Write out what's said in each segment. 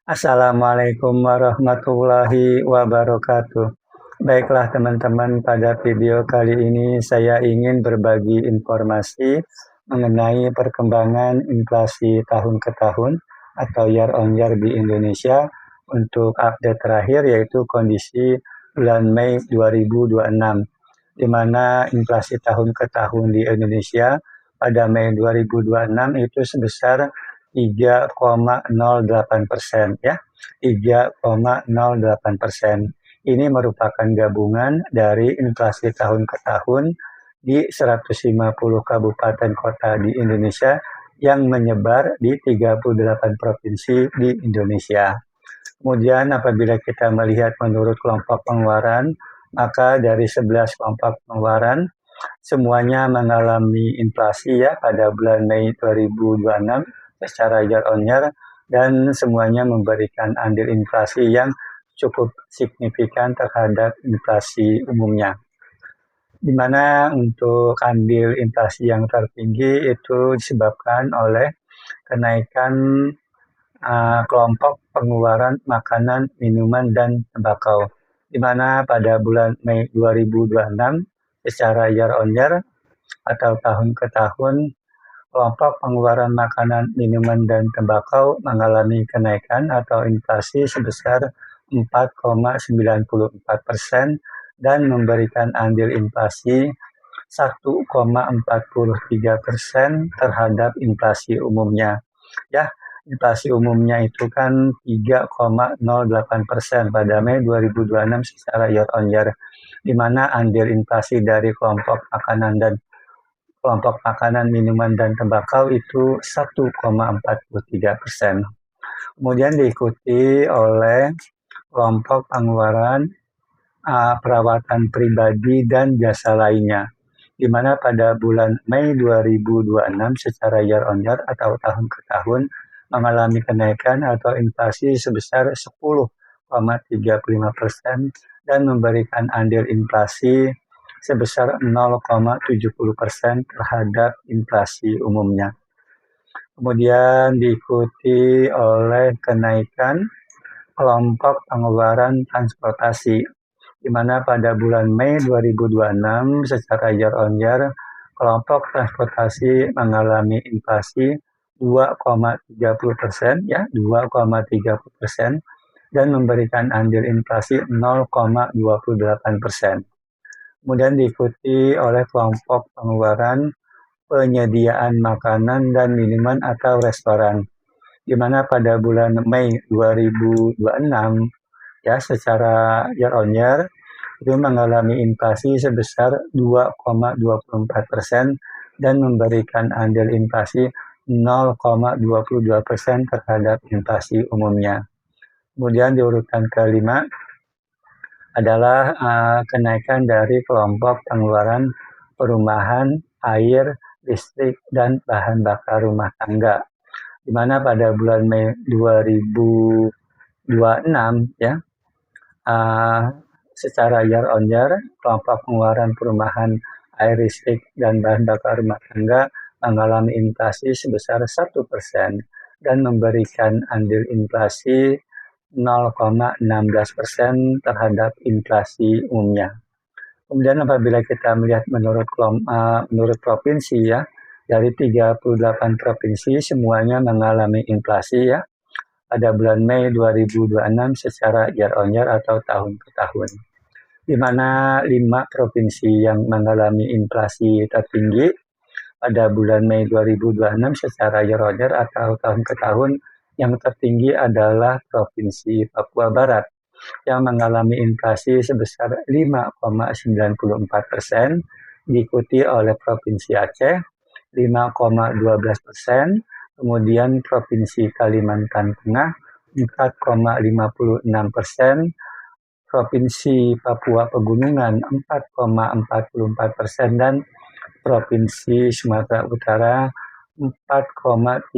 Assalamualaikum warahmatullahi wabarakatuh. Baiklah teman-teman, pada video kali ini saya ingin berbagi informasi mengenai perkembangan inflasi tahun ke tahun atau year on year di Indonesia untuk update terakhir, yaitu kondisi bulan Mei 2026, di mana inflasi tahun ke tahun di Indonesia pada Mei 2026 itu sebesar 3,08%, ya. 3,08%. Ini merupakan gabungan dari inflasi tahun ke tahun di 150 kabupaten kota di Indonesia yang menyebar di 38 provinsi di Indonesia. Kemudian apabila kita melihat menurut kelompok pengeluaran, maka dari 11 kelompok pengeluaran semuanya mengalami inflasi, ya, pada bulan Mei 2026 secara year on year, dan semuanya memberikan andil inflasi yang cukup signifikan terhadap inflasi umumnya. Di mana untuk andil inflasi yang tertinggi itu disebabkan oleh kenaikan kelompok pengeluaran makanan, minuman, dan tembakau, di mana pada bulan Mei 2026 secara year on year atau tahun ke tahun, kelompok pengeluaran makanan, minuman, dan tembakau mengalami kenaikan atau inflasi sebesar 4,94% dan memberikan andil inflasi 1,43% terhadap inflasi umumnya. Ya, inflasi umumnya itu kan 3,08% pada Mei 2026 secara year on year, di mana andil inflasi dari kelompok makanan, minuman, dan tembakau itu 1,43%. Kemudian diikuti oleh kelompok pengeluaran perawatan pribadi dan jasa lainnya, di mana pada bulan Mei 2026 secara year on year atau tahun ke tahun mengalami kenaikan atau inflasi sebesar 10,35% dan memberikan andil inflasi sebesar 0,70% terhadap inflasi umumnya. Kemudian diikuti oleh kenaikan kelompok pengeluaran transportasi, di mana pada bulan Mei 2026 secara year on year kelompok transportasi mengalami inflasi 2,30%, ya, 2,30%, dan memberikan andil inflasi 0,28%. Kemudian diikuti oleh kelompok pengeluaran penyediaan makanan dan minuman atau restoran, di mana pada bulan Mei 2026 ya secara year on year itu mengalami inflasi sebesar 2,24% dan memberikan andil inflasi 0,22% terhadap inflasi umumnya. Kemudian di urutan kelima adalah kenaikan dari kelompok pengeluaran perumahan, air, listrik, dan bahan bakar rumah tangga, di mana pada bulan Mei 2026 ya secara year on year kelompok pengeluaran perumahan, air, listrik, dan bahan bakar rumah tangga mengalami inflasi sebesar 1% dan memberikan andil inflasi 0,16% terhadap inflasi umumnya. Kemudian apabila kita melihat menurut provinsi, ya, dari 38 provinsi semuanya mengalami inflasi, ya, pada bulan Mei 2026 secara year on year atau tahun ke tahun, di mana 5 provinsi yang mengalami inflasi tertinggi pada bulan Mei 2026 secara year on year atau tahun ke tahun. Yang tertinggi adalah Provinsi Papua Barat yang mengalami inflasi sebesar 5,94%, diikuti oleh Provinsi Aceh 5,12%, kemudian Provinsi Kalimantan Tengah 4,56%, Provinsi Papua Pegunungan 4,44%, dan Provinsi Sumatera Utara 4,35%.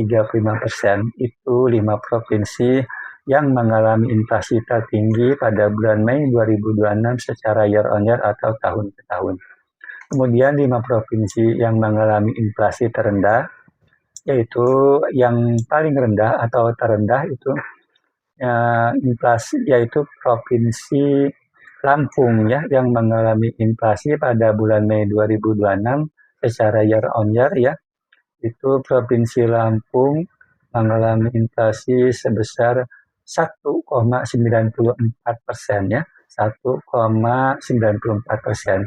Itu 5 provinsi yang mengalami inflasi tertinggi pada bulan Mei 2026 secara year on year atau tahun ke tahun. Kemudian 5 provinsi yang mengalami inflasi terendah, yaitu yang paling rendah atau terendah itu inflasi, yaitu Provinsi Lampung ya, yang mengalami inflasi pada bulan Mei 2026 secara year on year ya. Itu Provinsi Lampung mengalami inflasi sebesar 1,94% ya, 1,94%.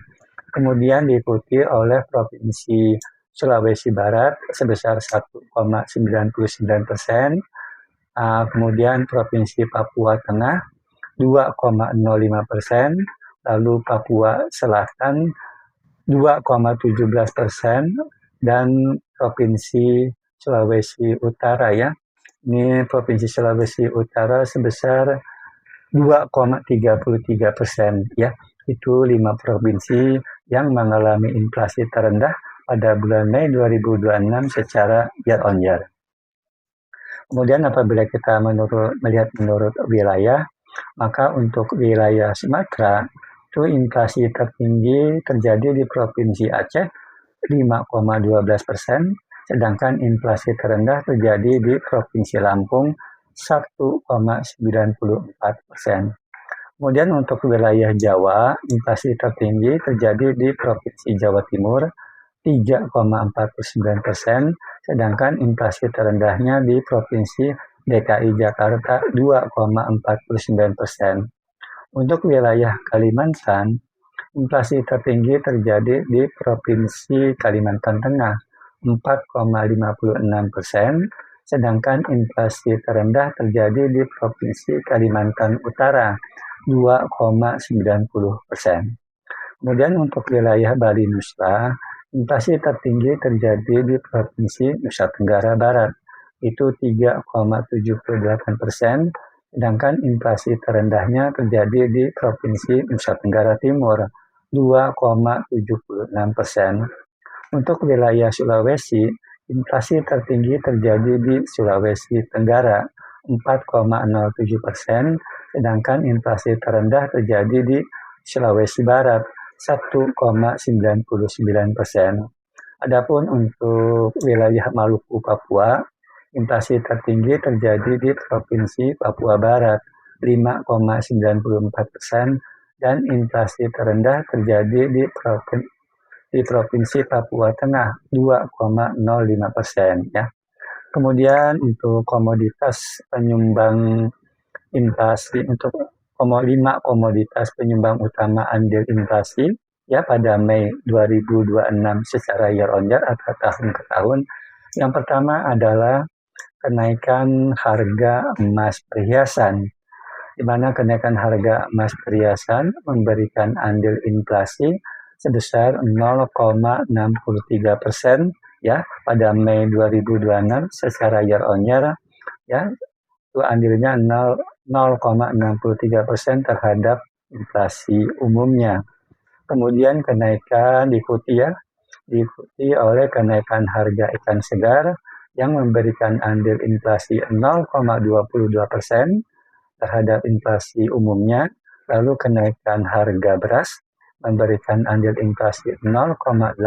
Kemudian diikuti oleh Provinsi Sulawesi Barat sebesar 1,99%. Kemudian Provinsi Papua Tengah 2,05%, lalu Papua Selatan 2,17%, dan Provinsi Sulawesi Utara ya. Ini Provinsi Sulawesi Utara sebesar 2,33% ya. Itu 5 provinsi yang mengalami inflasi terendah pada bulan Mei 2026 secara year on year. Kemudian apabila kita melihat menurut wilayah, maka untuk wilayah Sumatera itu inflasi tertinggi terjadi di Provinsi Aceh 5,12%, sedangkan inflasi terendah terjadi di Provinsi Lampung 1,94%. Kemudian untuk wilayah Jawa, inflasi tertinggi terjadi di Provinsi Jawa Timur 3,49%, sedangkan inflasi terendahnya di Provinsi DKI Jakarta 2,49%. Untuk wilayah Kalimantan, inflasi tertinggi terjadi di Provinsi Kalimantan Tengah 4,56%, sedangkan inflasi terendah terjadi di Provinsi Kalimantan Utara 2,90%. Kemudian untuk wilayah Bali Nusa, inflasi tertinggi terjadi di Provinsi Nusa Tenggara Barat, itu 3,78%, sedangkan inflasi terendahnya terjadi di Provinsi Nusa Tenggara Timur, 2,76%. Untuk wilayah Sulawesi, inflasi tertinggi terjadi di Sulawesi Tenggara, 4,07%, sedangkan inflasi terendah terjadi di Sulawesi Barat, 1,99%. Adapun untuk wilayah Maluku Papua, inflasi tertinggi terjadi di Provinsi Papua Barat 5,94%, dan inflasi terendah terjadi di Provinsi Papua Tengah 2,05% ya. Kemudian untuk komoditas penyumbang inflasi, untuk 5 komoditas penyumbang utama andil inflasi ya pada Mei 2026 secara year on year atau tahun ke tahun. Yang pertama adalah kenaikan harga emas perhiasan, di mana kenaikan harga emas perhiasan memberikan andil inflasi sebesar 0,63% ya pada Mei 2026 secara year on year ya. Itu andilnya 0,63% terhadap inflasi umumnya. Kemudian kenaikan diikuti oleh kenaikan harga ikan segar yang memberikan andil inflasi 0,22% terhadap inflasi umumnya. Lalu kenaikan harga beras memberikan andil inflasi 0,18%,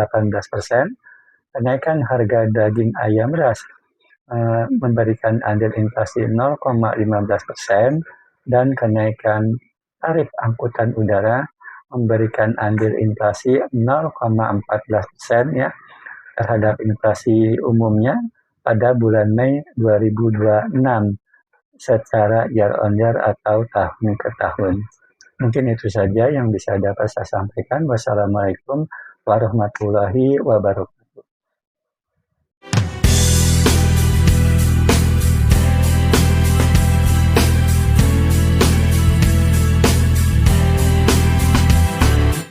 kenaikan harga daging ayam ras memberikan andil inflasi 0,15%, dan kenaikan tarif angkutan udara memberikan andil inflasi 0,14% ya terhadap inflasi umumnya pada bulan Mei 2026 secara year on year atau tahun ke tahun. Mungkin itu saja yang bisa dapat saya sampaikan. Wassalamualaikum warahmatullahi wabarakatuh.